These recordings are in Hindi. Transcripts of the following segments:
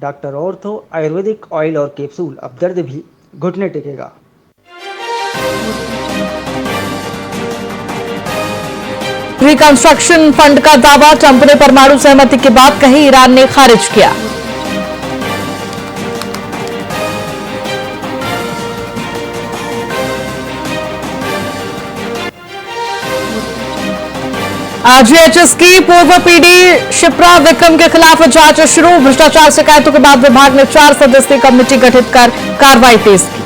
डॉक्टर ऑर्थो आयुर्वेदिक ऑयल और कैप्सूल, अब दर्द भी घुटने टेकेगा। रिकंस्ट्रक्शन फंड का दावा, ट्रंप ने परमाणु सहमति के बाद कही, ईरान ने खारिज किया। आरजीएचएस की पूर्व पीडी शिप्रा विक्रम के खिलाफ जांच शुरू, भ्रष्टाचार शिकायतों के बाद विभाग ने 4 सदस्यीय कमेटी गठित कर कार्रवाई तेज की।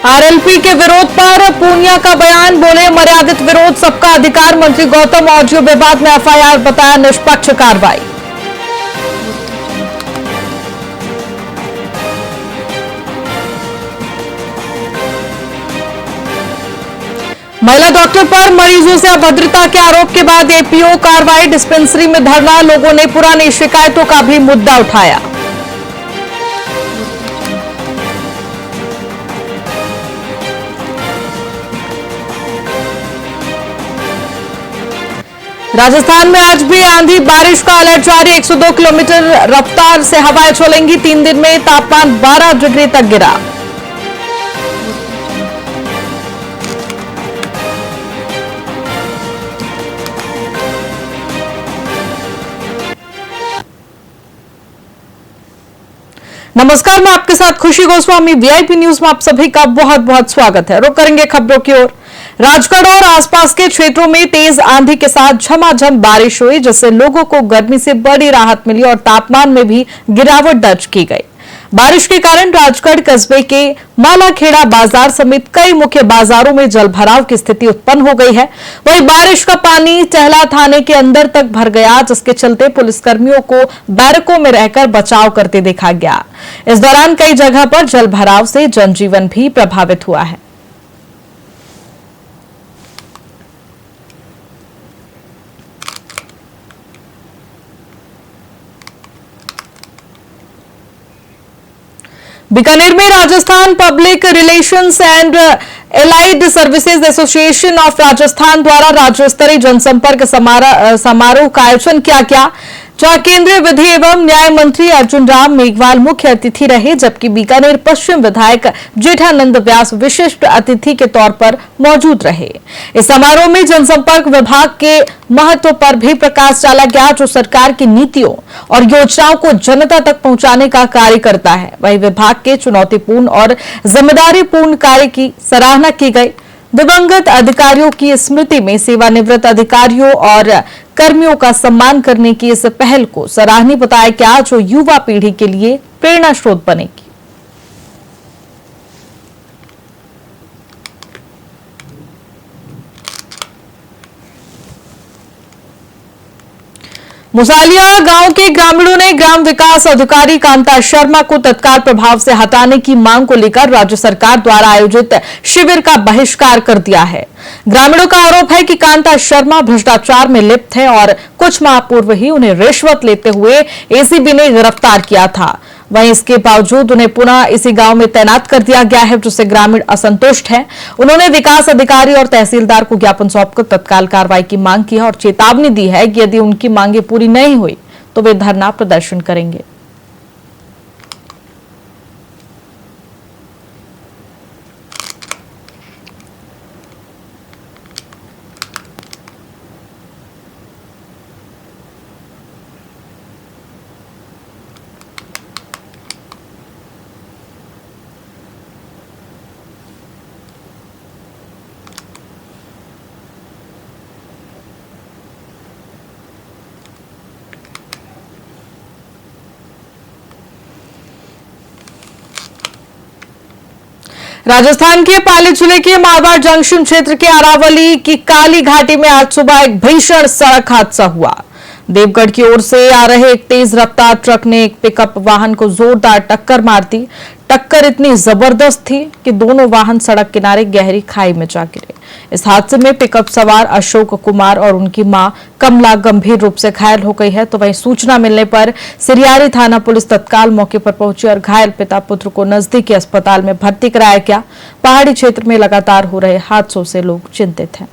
आरएलपी के विरोध पर पूनिया का बयान, बोले मर्यादित विरोध सबका अधिकार। मंत्री गौतम ऑडियो विवाद में एफआईआर बताया निष्पक्ष कार्रवाई। महिला डॉक्टर पर मरीजों से अभद्रता के आरोप के बाद एपीओ कार्रवाई, डिस्पेंसरी में धरना, लोगों ने पुरानी शिकायतों का भी मुद्दा उठाया। राजस्थान में आज भी आंधी बारिश का अलर्ट जारी, 102 किलोमीटर रफ्तार से हवाएं चलेंगी। 3 दिन में तापमान 12 डिग्री तक गिरा। नमस्कार, मैं आपके साथ खुशी गोस्वामी। वीआईपी न्यूज में आप सभी का बहुत बहुत स्वागत है। रुक करेंगे खबरों की ओर। राजगढ़ और आसपास के क्षेत्रों में तेज आंधी के साथ झमाझम बारिश हुई, जिससे लोगों को गर्मी से बड़ी राहत मिली और तापमान में भी गिरावट दर्ज की गई। बारिश के कारण राजगढ़ कस्बे के मालाखेड़ा बाजार समेत कई मुख्य बाजारों में जलभराव की स्थिति उत्पन्न हो गई है। वहीं बारिश का पानी टहला थाने के अंदर तक भर गया, जिसके चलते पुलिसकर्मियों को बैरकों में रहकर बचाव करते देखा गया। इस दौरान कई जगह पर जलभराव से जनजीवन भी प्रभावित हुआ है। बीकानेर में Rajasthan public relations and allied services association of Rajasthan द्वारा राज्य स्तरीय जनसंपर्क समारोह का आयोजन किया गया, जहां केंद्रीय विधि एवं न्याय मंत्री अर्जुन राम मेघवाल मुख्य अतिथि रहे, जबकि बीकानेर पश्चिम विधायक जेठानंद व्यास विशिष्ट अतिथि के तौर पर मौजूद रहे। इस समारोह में जनसंपर्क विभाग के महत्व पर भी प्रकाश डाला गया, जो सरकार की नीतियों और योजनाओं को जनता तक पहुंचाने का कार्य करता है। वहीं विभाग के चुनौतीपूर्ण और जिम्मेदारीपूर्ण कार्य की सराहना की गई। दिवंगत अधिकारियों की स्मृति में सेवानिवृत्त अधिकारियों और कर्मियों का सम्मान करने की इस पहल को सराहनीय बताया गया, जो युवा पीढ़ी के लिए प्रेरणा स्रोत बनेगी। मुसालिया गांव के ग्रामीणों ने ग्राम विकास अधिकारी कांता शर्मा को तत्काल प्रभाव से हटाने की मांग को लेकर राज्य सरकार द्वारा आयोजित शिविर का बहिष्कार कर दिया है। ग्रामीणों का आरोप है कि कांता शर्मा भ्रष्टाचार में लिप्त है और कुछ माह पूर्व ही उन्हें रिश्वत लेते हुए एसीबी ने गिरफ्तार किया था। वहीं इसके बावजूद उन्हें पुनः इसी गांव में तैनात कर दिया गया है, जिससे ग्रामीण असंतुष्ट हैं। उन्होंने विकास अधिकारी और तहसीलदार को ज्ञापन सौंपकर तत्काल कार्रवाई की मांग की है और चेतावनी दी है कि यदि उनकी मांगे पूरी नहीं हुई तो वे धरना प्रदर्शन करेंगे। राजस्थान के पाली जिले के मारवाड़ जंक्शन क्षेत्र के अरावली की काली घाटी में आज सुबह एक भीषण सड़क हादसा हुआ। देवगढ़ की ओर से आ रहे एक तेज रफ्तार ट्रक ने एक पिकअप वाहन को जोरदार टक्कर मार दी। टक्कर इतनी जबरदस्त थी कि दोनों वाहन सड़क किनारे गहरी खाई में जा गिरे। इस हादसे में पिकअप सवार अशोक कुमार और उनकी मां कमला गंभीर रूप से घायल हो गई है। तो वहीं सूचना मिलने पर सिरियारी थाना पुलिस तत्काल मौके पर पहुंची और घायल पिता पुत्र को नजदीकी अस्पताल में भर्ती कराया गया। पहाड़ी क्षेत्र में लगातार हो रहे हादसों से लोग चिंतित हैं।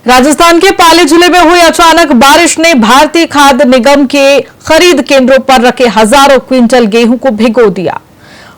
राजस्थान के पाली जिले में हुई अचानक बारिश ने भारतीय खाद्य निगम के खरीद केंद्रों पर रखे हजारों क्विंटल गेहूं को भिगो दिया।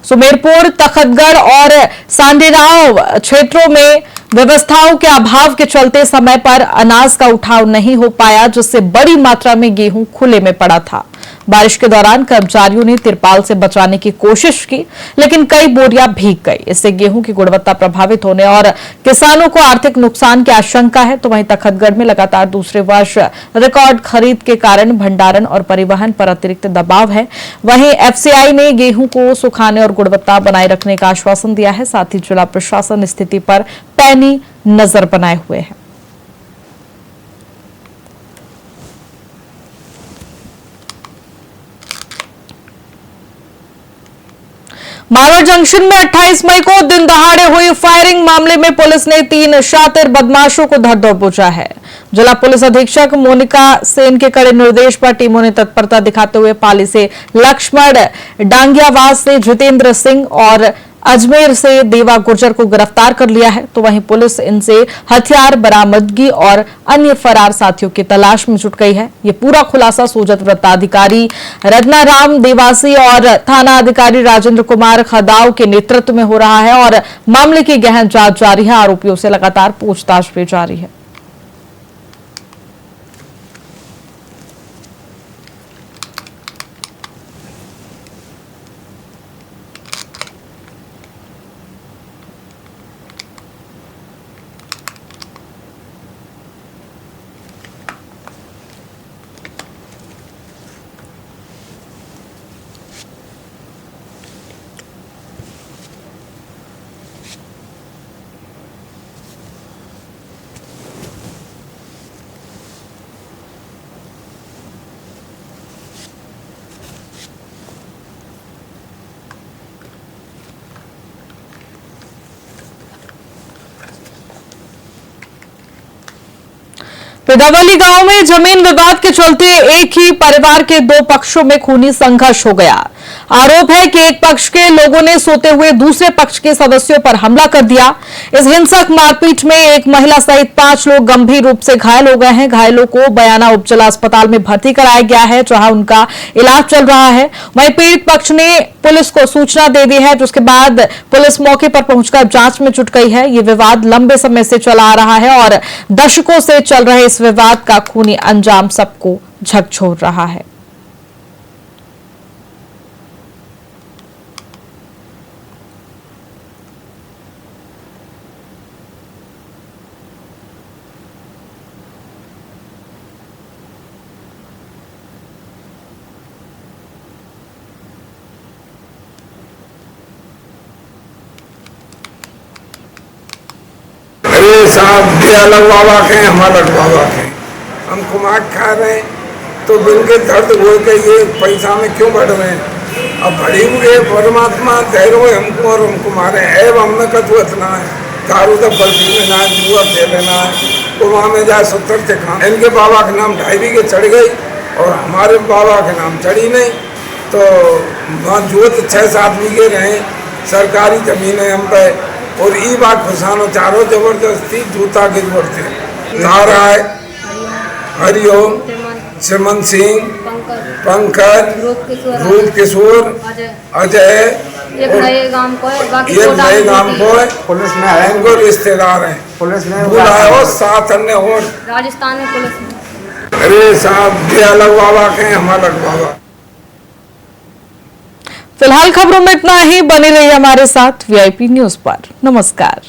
सुमेरपुर, तखतगढ़ और सांडेराव क्षेत्रों में व्यवस्थाओं के अभाव के चलते समय पर अनाज का उठाव नहीं हो पाया, जिससे बड़ी मात्रा में गेहूं खुले में पड़ा था। बारिश के दौरान कर्मचारियों ने तिरपाल से बचाने की कोशिश की, लेकिन कई बोरियां भीग गई। इससे गेहूं की गुणवत्ता प्रभावित होने और किसानों को आर्थिक नुकसान की आशंका है। तो वहीं तखतगढ़ में लगातार दूसरे वर्ष रिकॉर्ड खरीद के कारण भंडारण और परिवहन पर अतिरिक्त दबाव है। वहीं एफसीआई ने गेहूं को सुखाने और गुणवत्ता बनाए रखने का आश्वासन दिया है। साथ ही जिला प्रशासन स्थिति पर पैनी नजर बनाए हुए है। मारवाड़ जंक्शन में 28 मई को दिन दहाड़े हुई फायरिंग मामले में पुलिस ने 3 शातिर बदमाशों को धर दबोचा है। जिला पुलिस अधीक्षक मोनिका सेन के कड़े निर्देश पर टीमों ने तत्परता दिखाते हुए पाली से लक्ष्मण डांगियावास से जितेंद्र सिंह और अजमेर से देवा गुर्जर को गिरफ्तार कर लिया है। तो वहीं पुलिस इनसे हथियार बरामदगी और अन्य फरार साथियों की तलाश में जुट गई है। ये पूरा खुलासा सोजत वृत्ताधिकारी रत्नाराम देवासी और थाना अधिकारी राजेंद्र कुमार खदाव के नेतृत्व में हो रहा है और मामले की गहन जांच जारी है। आरोपियों से लगातार पूछताछ भी जारी है। पिदावली गांव में जमीन विवाद के चलते एक ही परिवार के 2 पक्षों में खूनी संघर्ष हो गया। आरोप है कि एक पक्ष के लोगों ने सोते हुए दूसरे पक्ष के सदस्यों पर हमला कर दिया। इस हिंसक मारपीट में एक महिला सहित 5 लोग गंभीर रूप से घायल हो गए हैं। घायलों को बयाना उप जिला अस्पताल में भर्ती कराया गया है, जहां उनका इलाज चल रहा है। वहीं पीड़ित पक्ष ने पुलिस को सूचना दे दी है, जिसके बाद पुलिस मौके पर पहुंचकर जांच में जुट गई है। ये विवाद लंबे समय से चला आ रहा है और दशकों से चल रहे इस विवाद का खूनी अंजाम सबको झकझोर रहा है। अरे साहब, ये अलग बाबा के हम अलग बाबा के, हम कुमार खा रहे हैं तो बिल के दर्द हो के ये पैसा में क्यों बढ़ रहे हैं। अब भरी हुए परमात्मा धैर्य हो हमको और हमको मारे ऐब हमने कथू इतना है। दारू तो बल्कि में ना जुआ खेलना है, कुमार में जाए 70 से खाम। इनके बाबा के नाम 2.5 बीघे चढ़ गई और हमारे बाबा के नाम चढ़ी नहीं। तो वहाँ जुआ तो 6-7 बीघे रहे, सरकारी जमीन है हम पे। और ये बात फसानो चारो जबरदस्ती जूता की जरूरत है। नाराय, हरिओम, सिमन सिंह, पंकज, रूप किशोर, अजय, एक नए गांव को है, पुलिस में है, इनको रिश्तेदार हैं, पुलिस ने बुलाया हो 7 अन्य और राजस्थान में पुलिस में। अरे साहब, ये अलग बाबा के हम अलग बाबा। फिलहाल खबरों में इतना ही। बने रहिए हमारे साथ वीआईपी न्यूज पर। नमस्कार।